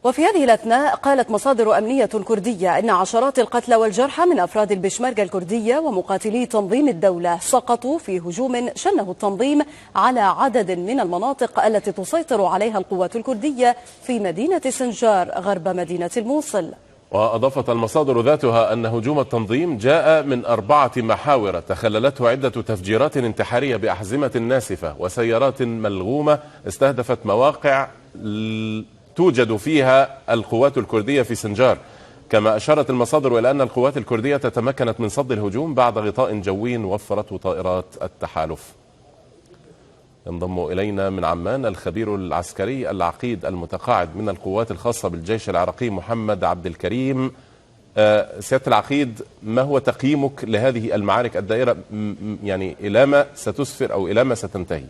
وفي هذه الأثناء قالت مصادر أمنية كردية إن عشرات القتلى والجرحى من أفراد البشمركة الكردية ومقاتلي تنظيم الدولة سقطوا في هجوم شنه التنظيم على عدد من المناطق التي تسيطر عليها القوات الكردية في مدينة سنجار غرب مدينة الموصل. وأضافت المصادر ذاتها أن هجوم التنظيم جاء من 4 محاور تخللته عدة تفجيرات انتحارية بأحزمة ناسفة وسيارات ملغومة استهدفت مواقع توجد فيها القوات الكردية في سنجار. كما أشارت المصادر إلى أن القوات الكردية تمكنت من صد الهجوم بعد غطاء جوي وفرته طائرات التحالف. ينضم إلينا من عمان الخبير العسكري العقيد المتقاعد من القوات الخاصة بالجيش العراقي محمد عبد الكريم. سيادة العقيد، ما هو تقييمك لهذه المعارك الدائرة؟ يعني إلى ما ستسفر أو إلى ما ستنتهي؟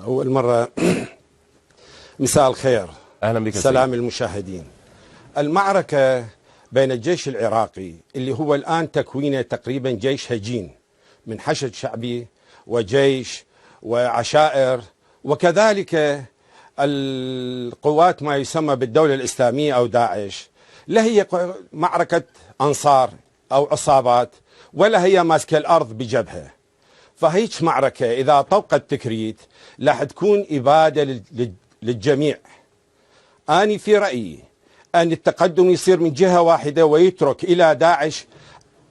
أول مرة مساء الخير، أهلا بك. سلام المشاهدين. المعركة بين الجيش العراقي اللي هو الآن تكوينه تقريبا جيش هجين من حشد شعبي وجيش وعشائر، وكذلك القوات ما يسمى بالدولة الإسلامية أو داعش، لا هي معركة أنصار أو عصابات ولا هي ماسكة الأرض بجبهة. فهيك معركة إذا طوقت تكريت راح تكون إبادة للجميع. أنا في رأيي أن التقدم يصير من جهة واحدة ويترك إلى داعش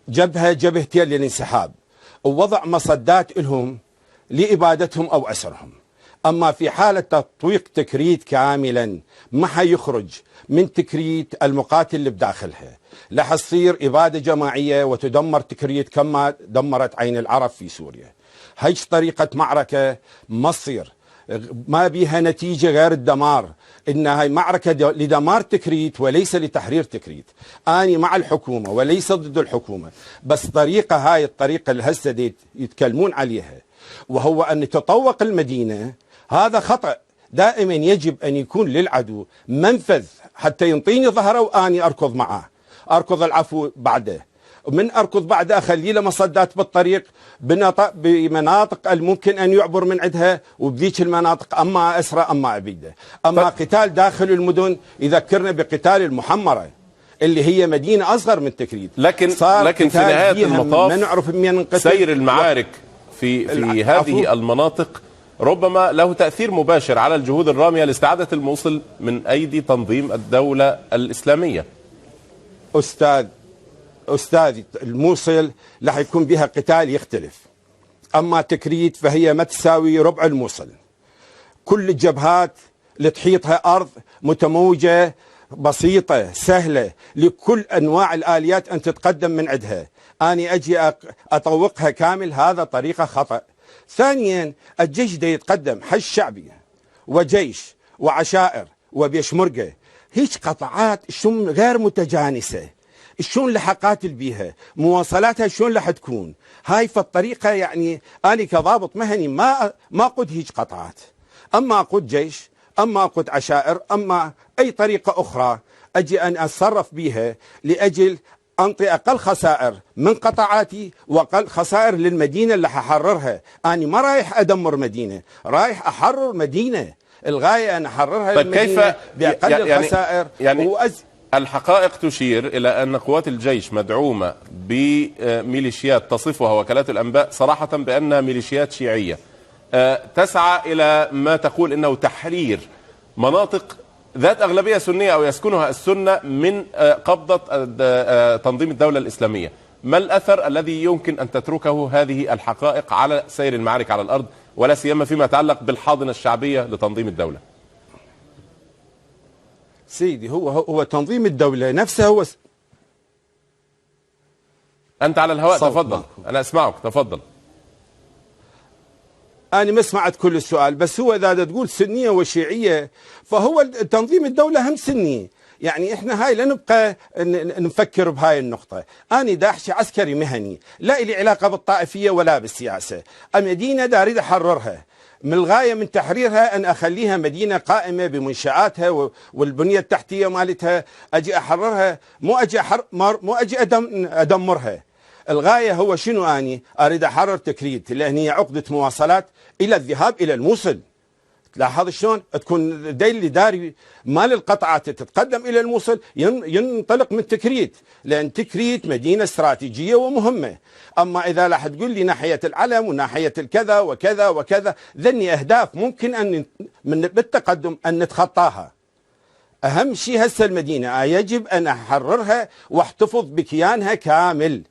جبهتين للانسحاب ووضع مصدات لهم لإبادتهم أو أسرهم. أما في حالة تطويق تكريت كاملا ما حيخرج من تكريت المقاتل اللي بداخلها، راح تصير إبادة جماعية وتدمر تكريت كما دمرت عين العرب في سوريا. هيك طريقة معركة ما تصير، ما بيها نتيجة غير الدمار. إنها معركة لدمار تكريت وليس لتحرير تكريت. أنا مع الحكومة وليس ضد الحكومة، بس طريقة هاي الطريقة اللي هسه يتكلمون عليها وهو أن تطوق المدينة، هذا خطأ. دائما يجب أن يكون للعدو منفذ حتى ينطيني ظهره وأني أركض معه، أركض العفو بعده، ومن أركض بعده أخلي له مصدات بالطريق بمناطق الممكن أن يعبر من عندها، وبذيك المناطق أما أسرى أما أبيده. أما قتال داخل المدن يذكرنا بقتال المحمرة اللي هي مدينة أصغر من تكريت. لكن في نهاية المطاف ما نعرف من سير المعارك في هذه المناطق ربما له تأثير مباشر على الجهود الرامية لاستعادة الموصل من أيدي تنظيم الدولة الإسلامية. أستاذ الموصل راح يكون بها قتال يختلف، أما تكريت فهي ما تساوي ربع الموصل. كل الجبهات اللي تحيطها أرض متموجة بسيطة سهلة لكل أنواع الآليات أن تتقدم من عندها. أنا أجي أطوقها كامل، هذا طريقة خطأ. ثانيا الجيش دا يتقدم حج شعبي وجيش وعشائر وبيشمرقة، هيك قطعات شلون غير متجانسة، شلون لحقات بيها، مواصلاتها شلون راح تكون. هاي فالطريقة يعني أنا كضابط مهني ما أقود هيك قطعات، أما أقود جيش، أما أقود عشائر، أما أي طريقة أخرى أجي أن أتصرف بيها لأجل أنطي أقل خسائر من قطعاتي وأقل خسائر للمدينة اللي ححررها. أنا ما رايح أدمر مدينة، رايح أحرر مدينة. الغاية أن أحررها المدينة بأقل الخسائر. الحقائق تشير إلى أن قوات الجيش مدعومة بميليشيات تصفها وكالات الأنباء صراحة بأنها ميليشيات شيعية تسعى إلى ما تقول إنه تحرير مناطق ذات أغلبية سنية أو يسكنها السنة من قبضة تنظيم الدولة الإسلامية. ما الأثر الذي يمكن أن تتركه هذه الحقائق على سير المعارك على الأرض، ولا سيما فيما يتعلق بالحاضنة الشعبية لتنظيم الدولة؟ سيدي هو تنظيم الدولة نفسه هو. أنت على الهواء، تفضل. أنا أسمعك، تفضل. أنا ما سمعت كل السؤال، بس هو إذا تقول سنية وشيعية فهو تنظيم الدولة هم سني. يعني إحنا هاي لا نبقى نفكر بهاي النقطة. أنا داحشي عسكري مهني لا إلي علاقة بالطائفية ولا بالسياسة. المدينة دا أريد أحررها، من الغاية من تحريرها أن أخليها مدينة قائمة بمنشآتها والبنية التحتية مالتها. أجي أحررها، مو أجي أدمرها. الغاية هو شنو؟ أني أريد أحرر تكريت لأن هي عقدة مواصلات إلى الذهاب إلى الموصل. لاحظ شلون تكون اللي داري مال القطعات تتقدم الى الموصل ينطلق من تكريت، لان تكريت مدينه استراتيجيه ومهمه. اما اذا راح تقول لي ناحيه العلم وناحيه الكذا وكذا وكذا، ذني اهداف ممكن ان بالتقدم ان نتخطاها. اهم شيء هسه المدينه يجب ان احررها واحتفظ بكيانها كامل.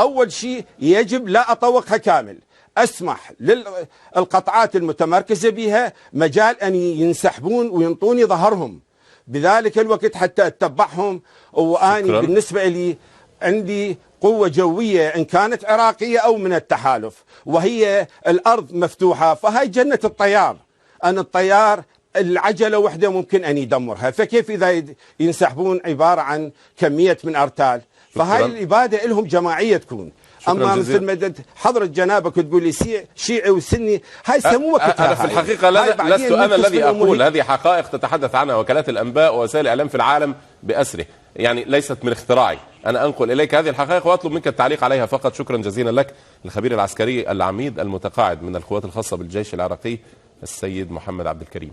اول شيء يجب لا اطوقها كامل، اسمح للقطعات المتمركزه بها مجال ان ينسحبون وينطوني ظهرهم بذلك الوقت حتى اتبعهم. واني بالنسبه لي عندي قوه جويه ان كانت عراقيه او من التحالف، وهي الارض مفتوحه، فهاي جنه الطيار. انا الطيار العجله وحده ممكن ان يدمرها، فكيف اذا ينسحبون عباره عن كميه من ارتال؟ فهاي الاباده لهم جماعيه تكون. اما مثل ما حضرة جنابك تقول لي شيعي وسني، هاي سموه وقتها. انا في الحقيقه لست انا الذي اقول، هذه حقائق تتحدث عنها وكالات الانباء ووسائل الاعلام في العالم باسره، يعني ليست من اختراعي. انا انقل اليك هذه الحقائق واطلب منك التعليق عليها فقط. شكرا جزيلا لك الخبير العسكري العميد المتقاعد من القوات الخاصه بالجيش العراقي السيد محمد عبد الكريم.